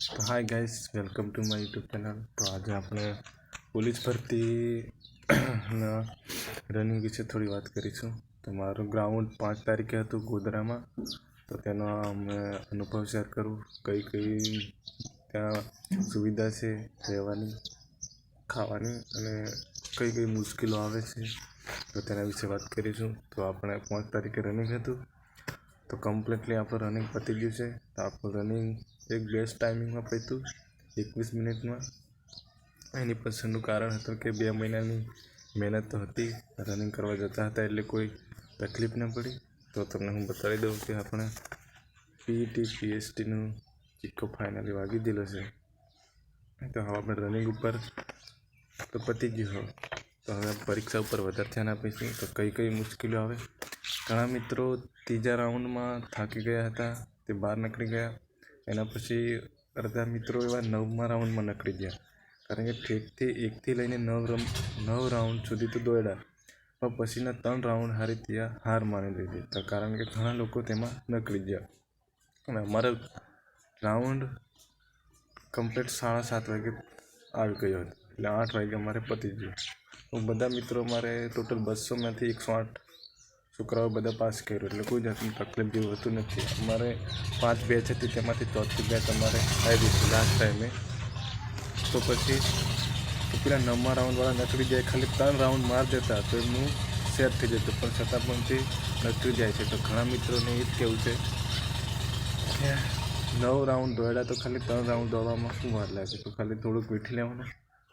तो hi guys, welcome to my YouTube channel. तो आज આપણે પોલીસ ભરતીના રનિંગ વિશે થોડી વાત કરીશું। તો મારું ગ્રાઉન્ડ 5 તારીખે હતું ગોધરામાં। તો તેનો અમે અનુભવ શેર કરું, કઈ કઈ ત્યાં સુવિધા છે રહેવાની, ખાવાની અને કઈ કઈ મુશ્કેલો આવે છે, તો તેના વિશે વાત કરીશું। તો આપણે 5 તારીખે રનિંગ હતું, તો કમ્પ્લીટલી આપણું રનિંગ પતી ગયું છે। તો આપણું રનિંગ એક બેસ્ટ ટાઈમિંગમાં પત્યું 21 મિનિટમાં। એની પાછળનું કારણ હતું કે 2 મહિનાની મહેનત તો હતી, રનિંગ કરવા જતા હતા એટલે કોઈ તકલીફ ન પડી। તો તમને હું બતાવી દઉં કે આપણે પીઈટી પીએસટીનું સિક્કો ફાઇનલી વાગી દીધો છે। તો હવે આપણે રનિંગ ઉપર તો પતી ગયું હોય, તો હવે પરીક્ષા ઉપર વધારે ધ્યાન આપીશું। તો કઈ કઈ મુશ્કેલીઓ આવે, ઘણા મિત્રો ત્રીજા રાઉન્ડમાં થાકી ગયા હતા, તે બહાર નીકળી ગયા। એના પછી અડધા મિત્રો એવા 9મા રાઉન્ડમાં નીકળી ગયા, કારણ કે ઠેકથી 1થી લઈને 9 રાઉન્ડ સુધી તો દોડ્યા, પણ પછીના 3 રાઉન્ડ હારી ત્યાં હાર માની લીધી, તો કારણ કે ઘણા લોકો તેમાં નીકળી ગયા। અને અમારો રાઉન્ડ કમ્પ્લીટ 7:30 વાગે આવી ગયો હતો, એટલે 8 વાગે અમારે પતી ગયું। તો બધા મિત્રો અમારે ટોટલ 200માંથી 108 છોકરાઓ બધા પાસ કર્યું, એટલે કોઈ જાતની તકલીફ જેવું હોતું નથી। અમારે 5 બેચ હતી, તેમાંથી ચોથી બેચ અમારે આવી હતી લાસ્ટ ટાઈમે। તો પછી પેલા 9મા રાઉન્ડવાળા નીકળી જાય, ખાલી 3 રાઉન્ડ માર દેતા તો એમનું સેટ થઈ જતું, પણ છતાં પણ તે નીકળી જાય છે। તો ઘણા મિત્રોને એ જ કહેવું છે કે 9 રાઉન્ડ દોડ્યા તો ખાલી 3 રાઉન્ડ દોડવામાં શું વાર લાગે, તો ખાલી થોડુંક વીઠી લેવાનું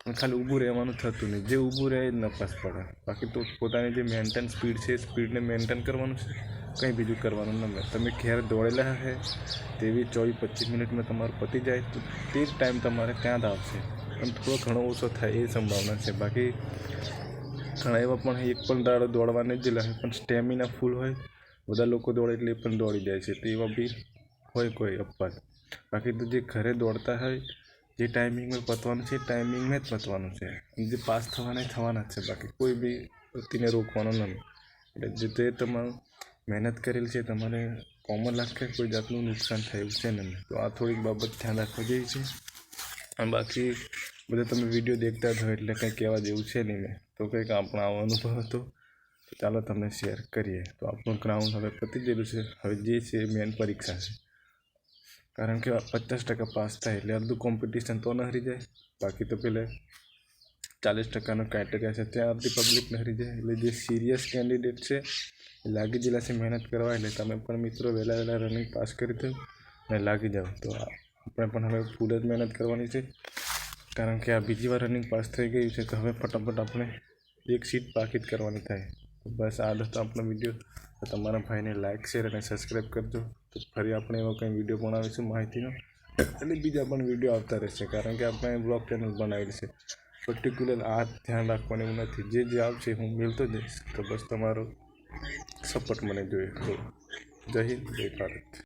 અને ખાલી ઊભું રહેવાનું થતું નહીં, જે ઊભું રહે જ નપાસ પડે। બાકી તો પોતાની જે મેન્ટેન સ્પીડ છે, સ્પીડને મેન્ટેન કરવાનું છે, કંઈ બીજું કરવાનું ન મળે। તમે ઘેર દોડેલા હશે તેવી 24-25 મિનિટમાં તમારું પતી જાય, તો તે જ ટાઈમ તમારે ત્યાં જ આવશે, પણ થોડો ઘણો ઓછો થાય એ સંભાવના છે। બાકી ઘણા એવા પણ એક પણ દાડો દોડવા નહીં જેલા હોય, પણ સ્ટેમિના ફૂલ હોય, બધા લોકો દોડે એટલે એ પણ દોડી જાય છે, તો એવા બી હોય કોઈ અપવાદ। બાકી તો જે ઘરે દોડતા હોય, જે ટાઈમિંગમાં પતવાનું છે એ ટાઈમિંગમાં જ પતવાનું છે, જે પાસ થવાના જ છે। બાકી કોઈ બી વ્યક્તિને રોકવાનું નહીં, એટલે જે તમારું મહેનત કરેલ છે તમારે કોમન લાગે, કોઈ જાતનું નુકસાન થયું છે નહીં। તો આ થોડીક બાબત ધ્યાન રાખવા જેવી છે। અને બાકી બધા તમે વિડીયો દેખતા જ હોય એટલે કંઈ કહેવા જેવું છે નહીં મેં, તો કંઈક આપણો આવો અનુભવ હતો, તો ચાલો તમને શેર કરીએ। તો આપણું ગ્રાઉન્ડ હવે પતી ગયેલું છે, હવે જે છે એ મેન પરીક્ષા છે, કારણ કે 50% પાસ થાય એટલે અડધું કોમ્પિટિશન તો ન હરી જાય। બાકી તો પેલે 40%નો ક્રાઇટેરિયા છે, ત્યાં અડધી પબ્લિક ન હરી જાય। એટલે જે સિરિયસ કેન્ડિડેટ છે એ લાગી ગયેલા છે મહેનત કરવા, એટલે તમે પણ મિત્રો વહેલા રનિંગ પાસ કરી દો અને લાગી જાઓ। તો આપણે પણ હવે ફૂલ જ મહેનત કરવાની છે, કારણ કે આ બીજી વાર રનિંગ પાસ થઈ ગયું છે, તો હવે ફટાફટ આપણે એક સીટ બાકી જ કરવાની થાય। તો બસ આ હતો આપણો વિડીયો। તો તમારા ભાઈને લાઇક શેર અને સબસ્ક્રાઈબ કરજો। તો ફરી આપણે એવો કંઈ વિડીયો બનાવીશું માહિતીનો, એટલે બીજા પણ વિડીયો આવતા રહેશે, કારણ કે આપણે બ્લોગ ચેનલ બનાવેલી છે। પર્ટિક્યુલર આ ધ્યાન રાખવાનું એવું નથી, જે આવશે હું મિલતો જઈશ। તો બસ તમારો સપોર્ટ મને જોઈએ। તો જય હિન્દ, જય ભારત।